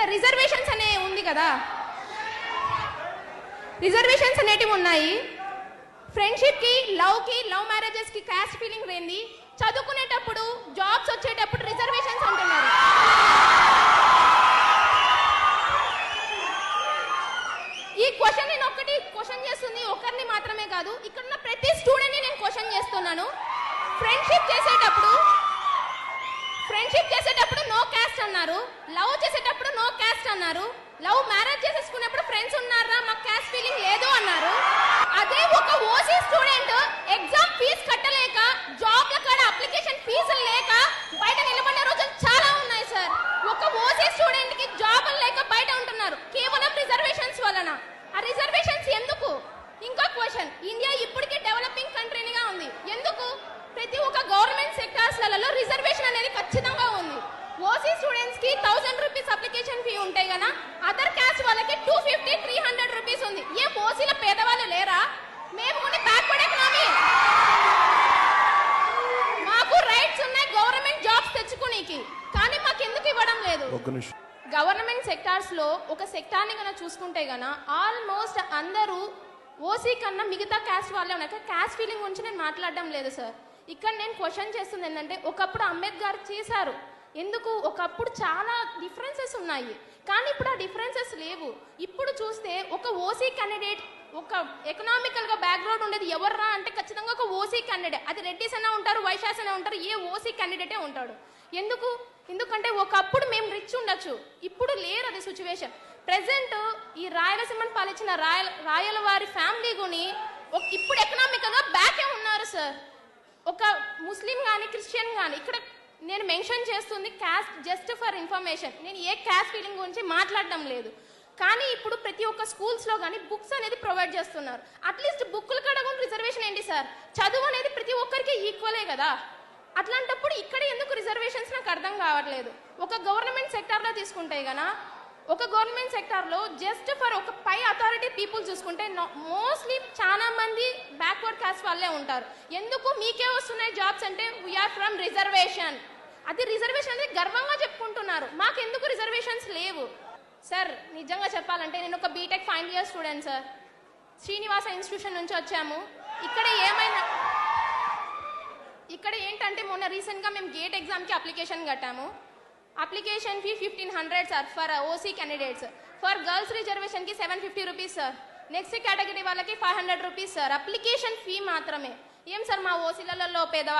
ఇక్కడ రిజర్వేషన్స్ అనే ఉంది కదా, రిజర్వేషన్స్ అనేటివి ఉన్నాయి. ఫ్రెండ్షిప్ కి, లవ్ మ్యారేజెస్ కి క్యాస్ట్ ఫీలింగ్ లేని చదువుకునేటప్పుడు, జాబ్స్ వచ్చేటప్పుడు రిజర్వేషన్స్ అంటున్నారు. ఈ క్వశ్చన్ నేను ఒక్కటి క్వశ్చన్ చేస్తుంది, ఒకరిని మాత్రమే కాదు, ఇక్కడ ఉన్న ప్రతి స్టూడెంట్ ని నేను క్వశ్చన్ చేస్తున్నాను. ఫ్రెండ్షిప్ చేసేటప్పుడు నో క్యాస్ట్ అన్నారు, లవ్ చేసేటప్పుడు నో క్యాస్ట్ అన్నారు, లవ్ మ్యారేజ్ చేసేసుకున్నప్పుడు ఫ్రెండ్స్ ఉన్నారా, మాకు క్యాస్ట్ ఫీలింగ్ లేదు అన్నారు. అదే ఒక ఓసీ స్టూడెంట్ ఎగ్జామ్ ఫీజు కట్టలేక, జాబ్ల కాడ అప్లికేషన్ ఫీజులు లేక బయట నిలబడిన రోజులు చాలా ఉన్నాయి సార్. ఒక ఓసీ స్టూడెంట్ కి జాబులు లేక బయట ఉంటున్నారు కేవలం రిజర్వేషన్స్ వలన. ఆ రిజర్వేషన్స్ ఎందుకు? ఇంకో క్వశ్చన్, ఇండియా ఇప్పటికే డెవలపింగ్ కంట్రీగా ఉంది, ఎందుకు? ప్రతి ఒక్క గవర్నమెంట్ సెక్టార్స్లలో రిజర్వేషన్ అనేది ఖచ్చితంగా ఉంది. ఓసీ స్టూడెంట్స్ కి 1000 రూపీస్ అప్లికేషన్ ఫీ ఉంటాయి కదా, అదర్ క్యాస్ట్ వాళ్ళకి 250-300 రూపీస్ ఉంది. ఏ ఓసీల పేదవాళ్ళు లేరా? మేము ఉండి బ్యాక్వర్డ్ ఎకనామీ, మాకు రైట్స్ ఉన్నాయి గవర్నమెంట్ జాబ్స్ తెచ్చుకోనికి, కానీ మాకు ఎందుకు ఇవ్వడం లేదు? గవర్నమెంట్ సెక్టార్స్ లో ఒక సెక్టార్ ని కనుక చూసుకుంటే గన ఆల్మోస్ట్ అందరూ ఓసీ కన్నా మిగతా క్యాస్ట్ వాళ్ళే ఉన్నాయి. క్యాస్ట్ ఫీలింగ్ గురించి నేను మాట్లాడడం లేదు సార్. ఇక్కడ నేను క్వశ్చన్ చేస్తుంది ఏంటంటే, ఒకప్పుడు అంబేద్కర్ చేశారు, ఎందుకు? ఒకప్పుడు చాలా డిఫరెన్సెస్ ఉన్నాయి, కానీ ఇప్పుడు ఆ డిఫరెన్సెస్ లేవు. ఇప్పుడు చూస్తే ఒక ఓసీ క్యాండిడేట్, ఒక ఎకనామికల్ గా బ్యాక్గ్రౌండ్ ఉండేది ఎవర్రా అంటే ఖచ్చితంగా ఒక ఓసీ క్యాండిడేట్. అది రెడ్డిస్ అయినా ఉంటారు, వైశ్యాస్ అయినా ఉంటారు, ఏ ఓసీ క్యాండిడేటే ఉంటాడు. ఎందుకంటే ఒకప్పుడు మేము రిచ్ ఉండొచ్చు, ఇప్పుడు లేరు అది సిచ్యువేషన్. ప్రెసెంట్ ఈ రాయలసీమను పాలించిన రాయల వారి ఫ్యామిలీ గుని ఇప్పుడు ఎకనామికల్ గా బ్యాకే ఉన్నారు సార్. ఒక ముస్లిం కానీ క్రిస్టియన్ కానీ, ఇక్కడ నేను మెన్షన్ చేస్తుంది క్యాస్ట్ జస్ట్ ఫర్ ఇన్ఫర్మేషన్, నేను ఏ క్యాస్ట్ ఫీలింగ్ గురించి మాట్లాడడం లేదు. కానీ ఇప్పుడు ప్రతి ఒక్క స్కూల్స్ లో కానీ బుక్స్ అనేది ప్రొవైడ్ చేస్తున్నారు. అట్లీస్ట్ బుక్కులు కడగని రిజర్వేషన్ ఏంటి సార్? చదువు అనేది ప్రతి ఒక్కరికి ఈక్వలే కదా. అట్లాంటప్పుడు ఇక్కడ ఎందుకు రిజర్వేషన్స్ నాకు అర్థం కావట్లేదు. ఒక గవర్నమెంట్ సెక్టార్ లో తీసుకుంటే గనా, ఒక గవర్నమెంట్ సెక్టార్ లో జస్ట్ ఫర్ ఒక పై అథారిటీ పీపుల్ చూసుకుంటే మోస్ట్లీ చాలా మంది బ్యాక్వర్డ్ క్యాస్ట్ వాళ్ళే ఉంటారు. ఎందుకు మీకే వస్తున్నాయి జాబ్స్ అంటే వీఆర్ ఫ్రమ్ రిజర్వేషన్. అది రిజర్వేషన్ అనేది గర్వంగా చెప్పుకుంటున్నారు, మాకెందుకు రిజర్వేషన్స్ లేవు సార్? నిజంగా చెప్పాలంటే నేను ఒక BTech final year student sir, Srinivasa institution నుంచి వచ్చాము. ఇక్కడ ఏంటంటే మొన్న రీసెంట్ గా మేము గేట్ ఎగ్జామ్ కి అప్లికేషన్ కట్టాము. Application fee 1500 sir for OC candidates. For girls reservation కి 750 రూపీస్ సార్. నెక్స్ట్ కేటగిరీ వాళ్ళకి 500 రూపీస్ సార్. అప్లికేషన్ ఫీ మాత్రమే. ఏం సార్ మా ఓసీలలో పేదవాళ్ళు